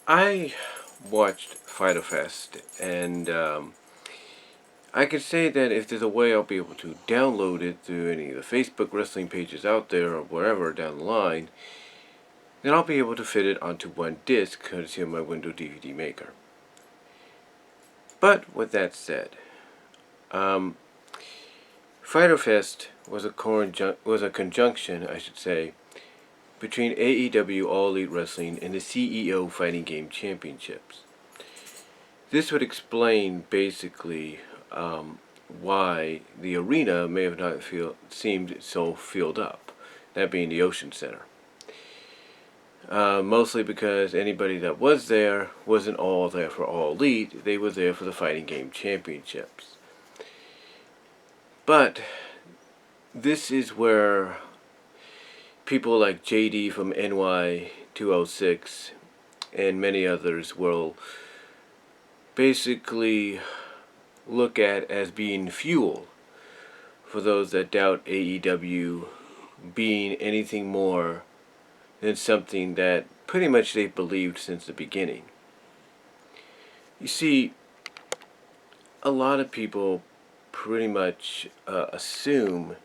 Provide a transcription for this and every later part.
I watched Fighter Fest, and I could say that if there's a way I'll be able to download it through any of the Facebook wrestling pages out there or wherever down the line, then I'll be able to fit it onto one disc courtesy of my Windows DVD maker. But with that said, um, Fighter Fest was a conjunction, I should say, between AEW All Elite Wrestling and the CEO Fighting Game Championships. This would explain basically why the arena may have not seemed so filled up, that being the Ocean Center. Mostly because anybody that was there wasn't all there for All Elite, they were there for the Fighting Game Championships. But this is where people like JD from NY206 and many others will basically look at as being fuel for those that doubt AEW being anything more than something that pretty much they've believed since the beginning. You see, a lot of people pretty much assume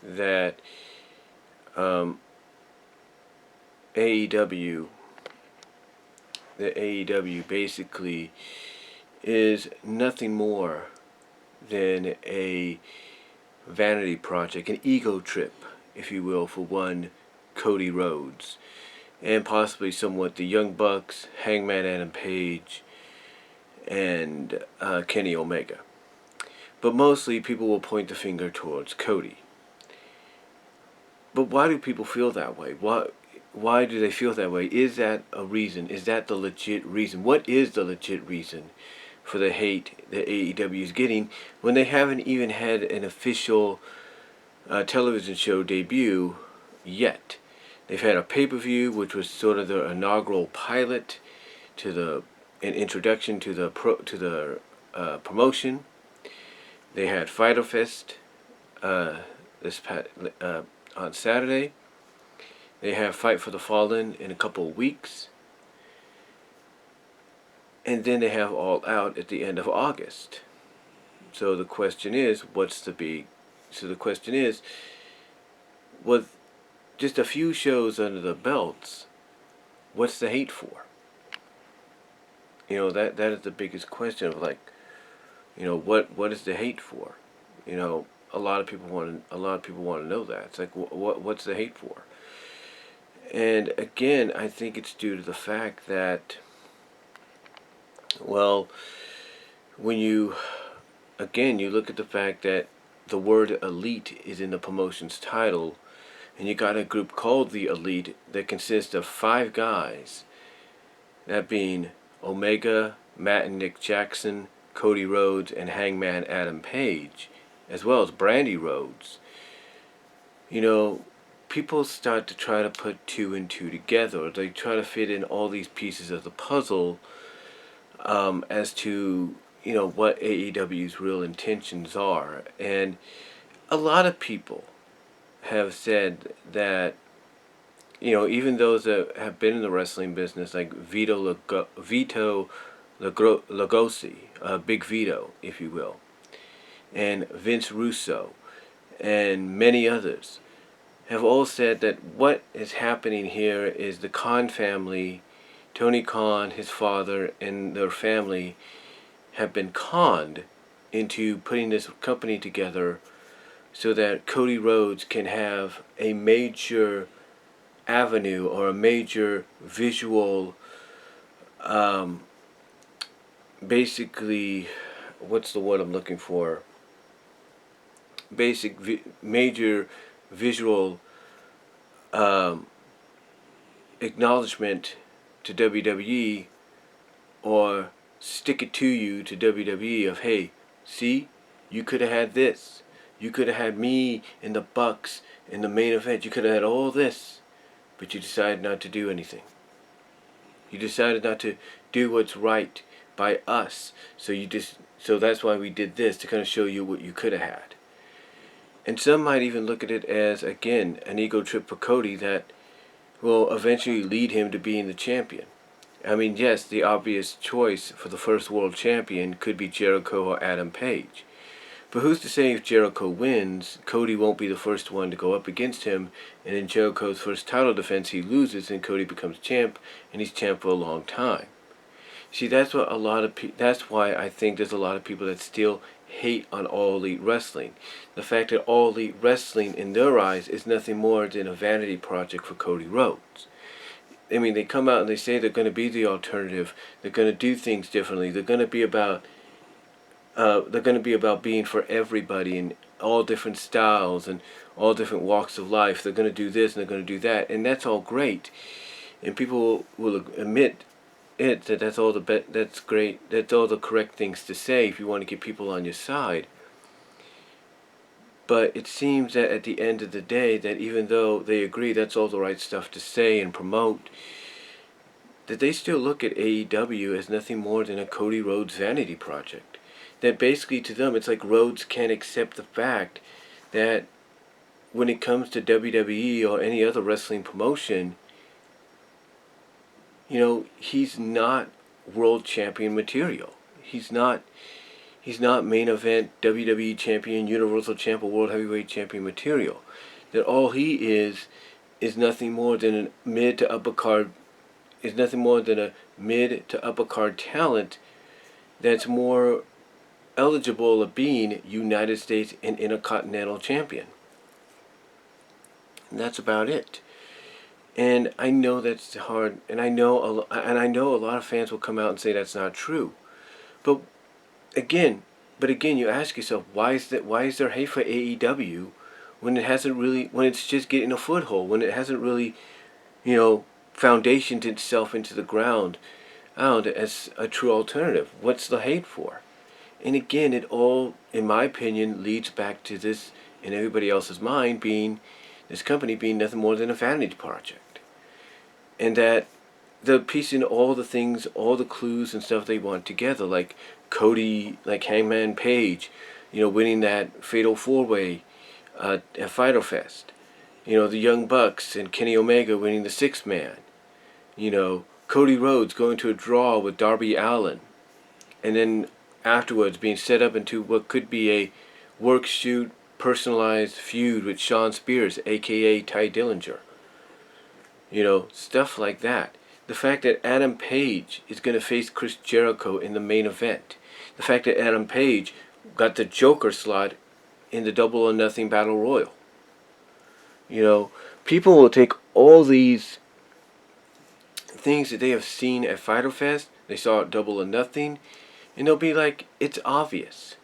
that AEW basically is nothing more than a vanity project, an ego trip, if you will, for one Cody Rhodes, and possibly somewhat the Young Bucks, Hangman Adam Page, and Kenny Omega. But mostly people will point the finger towards Cody. But why do people feel that way? Why do they feel that way? Is that a reason? Is that the legit reason? What is the legit reason for the hate that AEW is getting when they haven't even had an official television show debut yet? They've had a pay-per-view, which was sort of their inaugural pilot to an introduction to the promotion. They had Fighter Fest on Saturday. They have Fight for the Fallen in a couple of weeks. And then they have All Out at the end of August. So the question is, with just a few shows under the belts, what's the hate for? That is the biggest question of what is the hate for? A lot of people want to know that. It's like what's the hate for? And again, I think it's due to the fact that, well, when you look at the fact that the word elite is in the promotion's title, and you got a group called the Elite that consists of 5 guys, that being Omega, Matt and Nick Jackson, Cody Rhodes, and Hangman Adam Page, as well as Brandy Rhodes. People start to try to put 2 and 2 together. They try to fit in all these pieces of the puzzle as to what AEW's real intentions are. And a lot of people have said that even those that have been in the wrestling business, like Vito Lugosi, Big Vito, if you will, and Vince Russo, and many others, have all said that what is happening here is the Khan family, Tony Khan, his father, and their family have been conned into putting this company together so that Cody Rhodes can have a major avenue or a major visual, basically, what's the word I'm looking for? Major visual acknowledgement to WWE, or stick it to you to WWE of, hey, see, you could have had this. You could have had me in the Bucks in the main event. You could have had all this, but you decided not to do anything. You decided not to do what's right by us. So that's why we did this, to kind of show you what you could have had. And some might even look at it as, again, an ego trip for Cody that will eventually lead him to being the champion. I mean, yes, the obvious choice for the first world champion could be Jericho or Adam Page. But who's to say if Jericho wins, Cody won't be the first one to go up against him, and in Jericho's first title defense he loses and Cody becomes champ, and he's champ for a long time. See, that's what that's why I think there's a lot of people that still hate on All Elite Wrestling. The fact that All Elite Wrestling in their eyes is nothing more than a vanity project for Cody Rhodes. I mean, they come out and they say they're going to be the alternative. They're going to do things differently. They're going to be about being for everybody in all different styles and all different walks of life. They're going to do this and they're going to do that, and that's all great. And people will admit that's all that's great. That's all the correct things to say if you want to get people on your side. But it seems that at the end of the day, that even though they agree that's all the right stuff to say and promote, that they still look at AEW as nothing more than a Cody Rhodes vanity project. That basically to them, it's like Rhodes can't accept the fact that when it comes to WWE or any other wrestling promotion, he's not world champion material. He's not main event WWE champion, Universal champion, world heavyweight champion material. That all he is nothing more than a mid to upper card talent that's more eligible of being United States and Intercontinental champion. And that's about it. And I know that's hard, and I know a lot of fans will come out and say that's not true. But again, you ask yourself, why is there hate for AEW when it's just getting a foothold, when it hasn't really, foundationed itself into the ground out as a true alternative? What's the hate for? And again, it all, in my opinion, leads back to this, in everybody else's mind, being this company being nothing more than a vanity project. And that they're piecing all the things, all the clues and stuff they want together, like Cody, like Hangman Page, winning that Fatal 4-Way at Fyter Fest. The Young Bucks and Kenny Omega winning the Six Man. Cody Rhodes going to a draw with Darby Allin. And then afterwards being set up into what could be a work shoot, personalized feud with Shawn Spears, aka Ty Dillinger. Stuff like that. The fact that Adam Page is going to face Chris Jericho in the main event. The fact that Adam Page got the Joker slot in the Double or Nothing Battle Royal. People will take all these things that they have seen at Fyter Fest, they saw at Double or Nothing, and they'll be like, it's obvious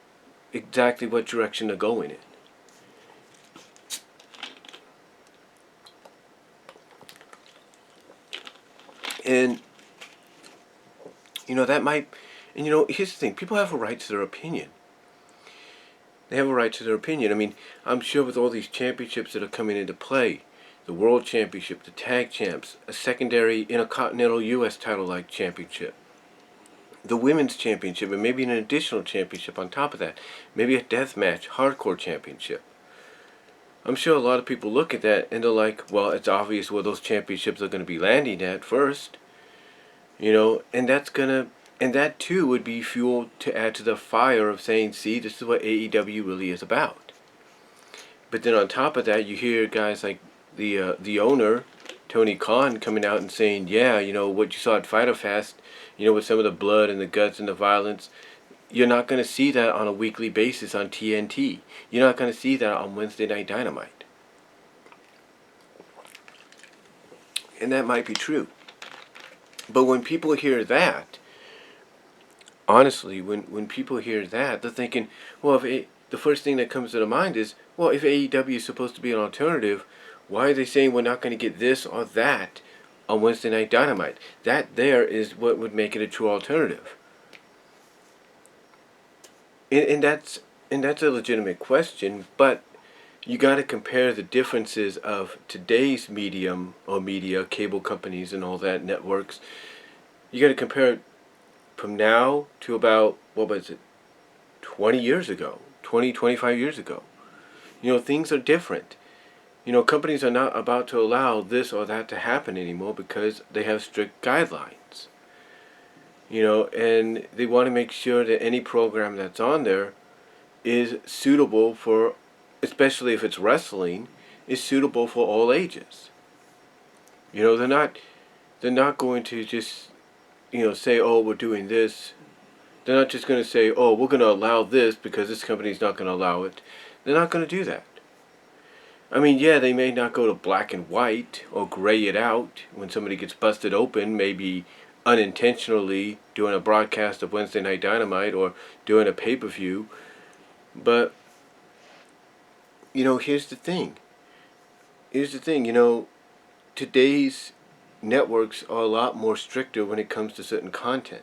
exactly what direction they're going in. And, that might... And, here's the thing. People have a right to their opinion. They have a right to their opinion. I mean, I'm sure with all these championships that are coming into play, the World Championship, the Tag Champs, a secondary Intercontinental U.S. title-like championship, the Women's Championship, and maybe an additional championship on top of that. Maybe a deathmatch, hardcore championship. I'm sure a lot of people look at that and they're like, well, it's obvious where those championships are going to be landing at first. And that too would be fuel to add to the fire of saying, see, this is what AEW really is about. But then on top of that, you hear guys like the owner, Tony Khan, coming out and saying, yeah, what you saw at Fyter Fest, with some of the blood and the guts and the violence, you're not going to see that on a weekly basis on TNT. You're not going to see that on Wednesday Night Dynamite. And that might be true. But when people hear that, honestly, when people hear that, they're thinking, well, the first thing that comes to their mind is, well, if AEW is supposed to be an alternative, why are they saying we're not going to get this or that on Wednesday Night Dynamite? That there is what would make it a true alternative. And that's a legitimate question, but you got to compare the differences of today's medium or media, cable companies and all that, networks. You got to compare it from now to about, 20 years ago, 25 years ago. Things are different. Companies are not about to allow this or that to happen anymore because they have strict guidelines. and they want to make sure that any program that's on there is suitable for, especially if it's wrestling, is suitable for all ages. They're not going to just say, oh, we're doing this. They're not just going to say, oh, we're going to allow this because this company's not going to allow it. They're not going to do that. I mean, yeah, they may not go to black and white or gray it out when somebody gets busted open, maybe unintentionally doing a broadcast of Wednesday Night Dynamite or doing a pay-per-view. But, here's the thing. Today's networks are a lot more stricter when it comes to certain content.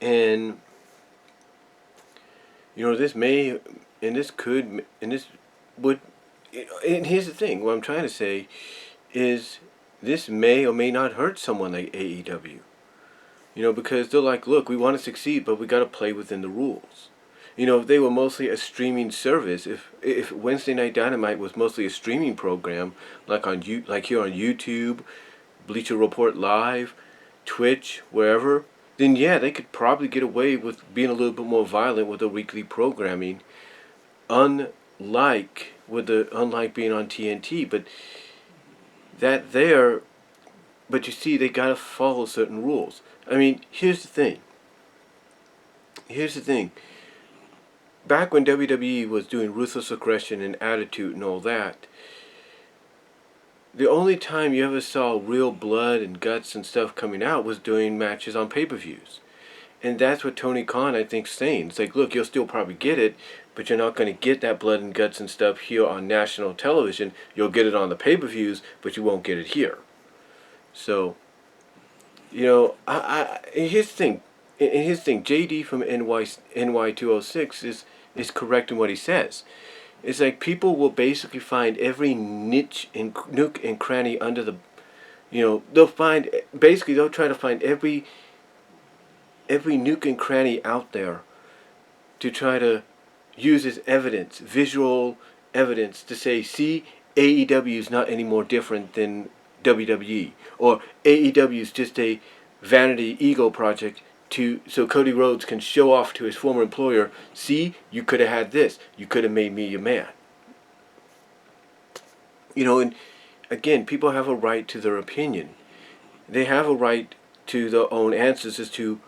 And, this may, and this could, and this would, and here's the thing, what I'm trying to say is this may or may not hurt someone like AEW. Because they're like, look, we want to succeed, but we got to play within the rules. If they were mostly a streaming service, if Wednesday Night Dynamite was mostly a streaming program, like here on YouTube, Bleacher Report Live, Twitch, wherever, then yeah, they could probably get away with being a little bit more violent with the weekly programming, unlike being on TNT. But you see, they gotta follow certain rules. I mean, here's the thing. Back when WWE was doing Ruthless Aggression and Attitude and all that, the only time you ever saw real blood and guts and stuff coming out was during matches on pay-per-views. And that's what Tony Khan, I think, is saying. It's like, look, you'll still probably get it, but you're not going to get that blood and guts and stuff here on national television. You'll get it on the pay-per-views, but you won't get it here. So, here's the thing. JD from NY206 is correct in what he says. It's like people will basically find every niche and nook and cranny under the, they'll try to find every nook and cranny out there to try to use as evidence, visual evidence, to say, see, AEW is not any more different than WWE, or AEW is just a vanity ego project so Cody Rhodes can show off to his former employer, see, you could have had this, you could have made me your man. And again, people have a right to their opinion. They have a right to their own answers as to,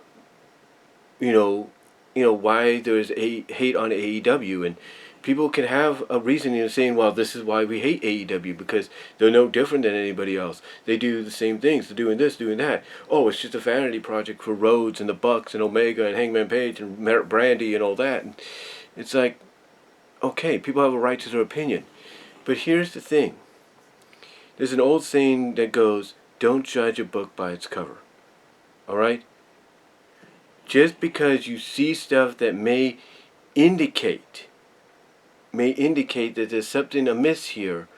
why there's hate on AEW, and people can have a reason, saying, well, this is why we hate AEW, because they're no different than anybody else. They do the same things. They're doing this, doing that. Oh, it's just a vanity project for Rhodes and the Bucks and Omega and Hangman Page and Brandy and all that. And it's like, okay, people have a right to their opinion. But here's the thing. There's an old saying that goes, don't judge a book by its cover. All right? Just because you see stuff that may indicate that there's something amiss here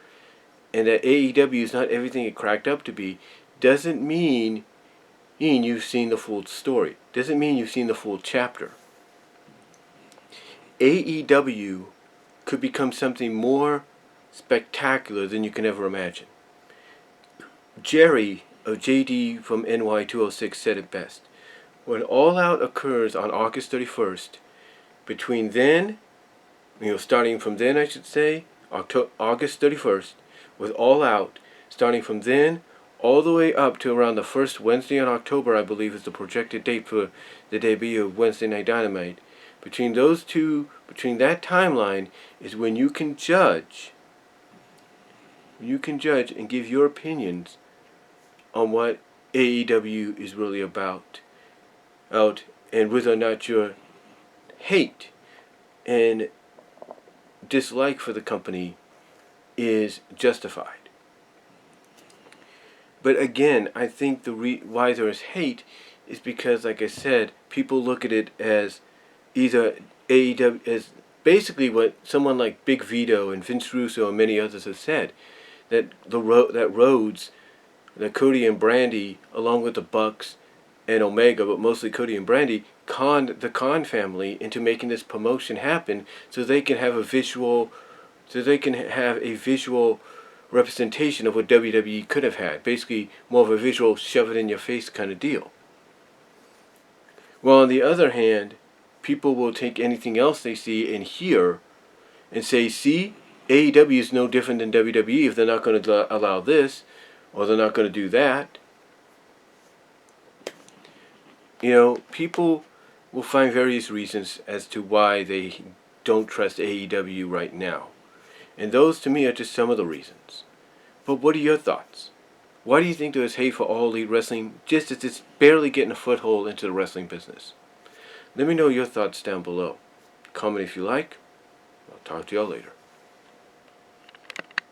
and that AEW is not everything it cracked up to be, doesn't mean you've seen the full story. Doesn't mean you've seen the full chapter. AEW could become something more spectacular than you can ever imagine. Jerry of JD from NY206 said it best. When All Out occurs on August 31st, between then, starting from then, I should say, August 31st, with All Out, starting from then all the way up to around the first Wednesday in October, I believe, is the projected date for the debut of Wednesday Night Dynamite. Between that timeline is when you can judge and give your opinions on what AEW is really about, and whether or not your hate and dislike for the company is justified. But again, I think why there is hate is because, like I said, people look at it as either AEW as basically what someone like Big Vito and Vince Russo and many others have said, that Rhodes, that Cody and Brandy, along with the Bucks and Omega, but mostly Cody and Brandy, conned the Khan family into making this promotion happen so they can have a visual representation of what WWE could have had. Basically, more of a visual shove it in your face kind of deal. Well, on the other hand, people will take anything else they see and hear and say, see, AEW is no different than WWE if they're not going to allow this or they're not going to do that. You know, people will find various reasons as to why they don't trust AEW right now. And those, to me, are just some of the reasons. But what are your thoughts? Why do you think there's hate for All Elite Wrestling just as it's barely getting a foothold into the wrestling business? Let me know your thoughts down below. Comment if you like. I'll talk to y'all later.